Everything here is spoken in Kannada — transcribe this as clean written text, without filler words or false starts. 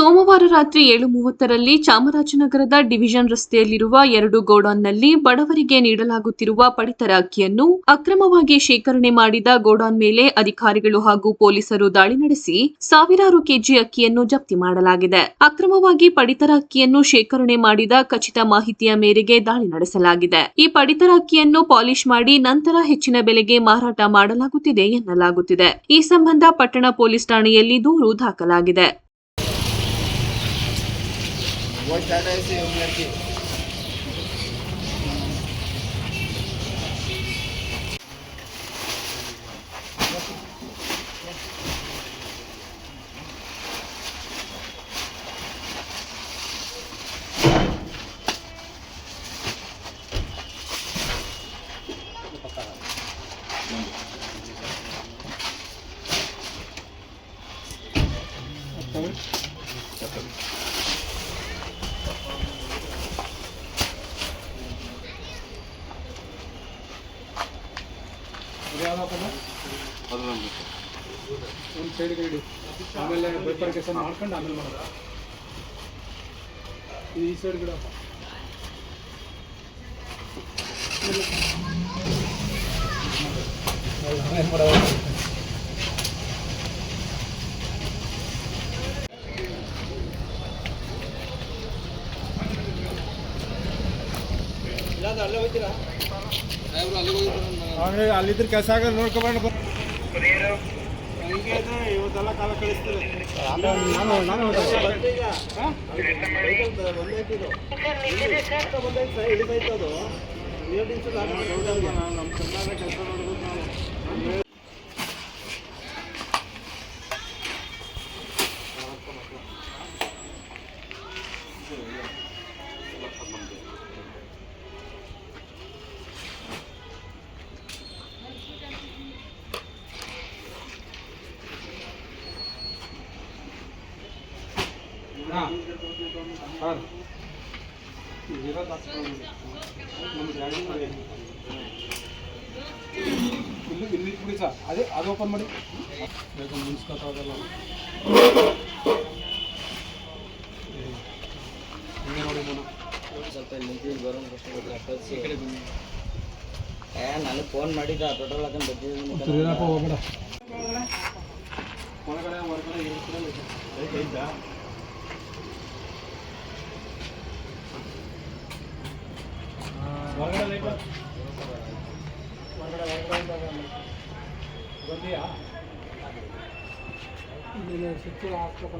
ಸೋಮವಾರ ರಾತ್ರಿ 7:30ರಲ್ಲಿ ಚಾಮರಾಜನಗರದ ಡಿವಿಷನ್ ರಸ್ತೆಯಲ್ಲಿರುವ 2 ಗೋಡಾನ್ನಲ್ಲಿ ಬಡವರಿಗೆ ನೀಡಲಾಗುತ್ತಿರುವ ಪಡಿತರ ಅಕ್ಕಿಯನ್ನು ಅಕ್ರಮವಾಗಿ ಶೇಖರಣೆ ಮಾಡಿದ ಗೋಡಾನ್ ಮೇಲೆ ಅಧಿಕಾರಿಗಳು ಹಾಗೂ ಪೊಲೀಸರು ದಾಳಿ ನಡೆಸಿ ಸಾವಿರಾರು ಕೆಜಿ ಅಕ್ಕಿಯನ್ನು ಜಪ್ತಿ ಮಾಡಲಾಗಿದೆ. ಅಕ್ರಮವಾಗಿ ಪಡಿತರ ಅಕ್ಕಿಯನ್ನು ಶೇಖರಣೆ ಮಾಡಿದ ಖಚಿತ ಮಾಹಿತಿಯ ಮೇರೆಗೆ ದಾಳಿ ನಡೆಸಲಾಗಿದೆ. ಈ ಪಡಿತರ ಅಕ್ಕಿಯನ್ನು ಪಾಲಿಶ್ ಮಾಡಿ ನಂತರ ಹೆಚ್ಚಿನ ಬೆಲೆಗೆ ಮಾರಾಟ ಮಾಡಲಾಗುತ್ತಿದೆ ಎನ್ನಲಾಗುತ್ತಿದೆ. ಈ ಸಂಬಂಧ ಪಟ್ಟಣ ಪೊಲೀಸ್ ಠಾಣೆಯಲ್ಲಿ ದೂರು ದಾಖಲಾಗಿದೆ. बहुत ज़्यादा ऐसे होंगे कि ಒಂದು ಸೈಡ್ಗೆ ಇಡಿ, ಆಮೇಲೆ ಪೇಪರ್ ಕೆಲಸ ಮಾಡ್ಕೊಂಡು ಆಮೇಲೆ ಮಾಡೋದು. ಈ ಸೈಡ್ ಗಿಡಪ್ಪ ಅಲ್ಲೇ ಹೋಗ್ತೀರಾ? ಅಲ್ಲಿದ್ರೆ ಕೆಲಸ ಆಗ ನೋಡ್ಕೊಬಾರ್ದು. ಹಂಗೆ ಇವತ್ತೆಲ್ಲ ಕಾಲ ಕಳಿಸ್ತೀವಿ. ನಾನು ಹಿಡಿದೈತೆ ಅದು ನಮ್ಮ ಚೆನ್ನಾಗಿ ಕೆಲಸ ನೋಡ್ಬೋದು ನಾವು. ಸರ್ ಇಲ್ಲಿ ಬಿಡಿ ಸರ್, ಅದು ಓಪನ್ ಮಾಡಿ ಮುನ್ಸ್ಕೊತಾಗಲ್ಲ. ಹಂಗೆ ನೋಡಿ ಸ್ವಲ್ಪ ನನಗೆ ಫೋನ್ ಮಾಡಿದ್ದ ಪೆಟ್ರೋಲ್ ಹಾಕೊಂಡು ಹೋಗ್ಬೇಡ ಒಳಗಡೆ ಹೊರಗಡೆ ಇದ್ದ ಹೊರಗಡೆ ಬಂದಿಯಾ? ಇಲ್ಲಿ ಸ್ವಿಚ್ ಹಾಕ್ಬೇಕು.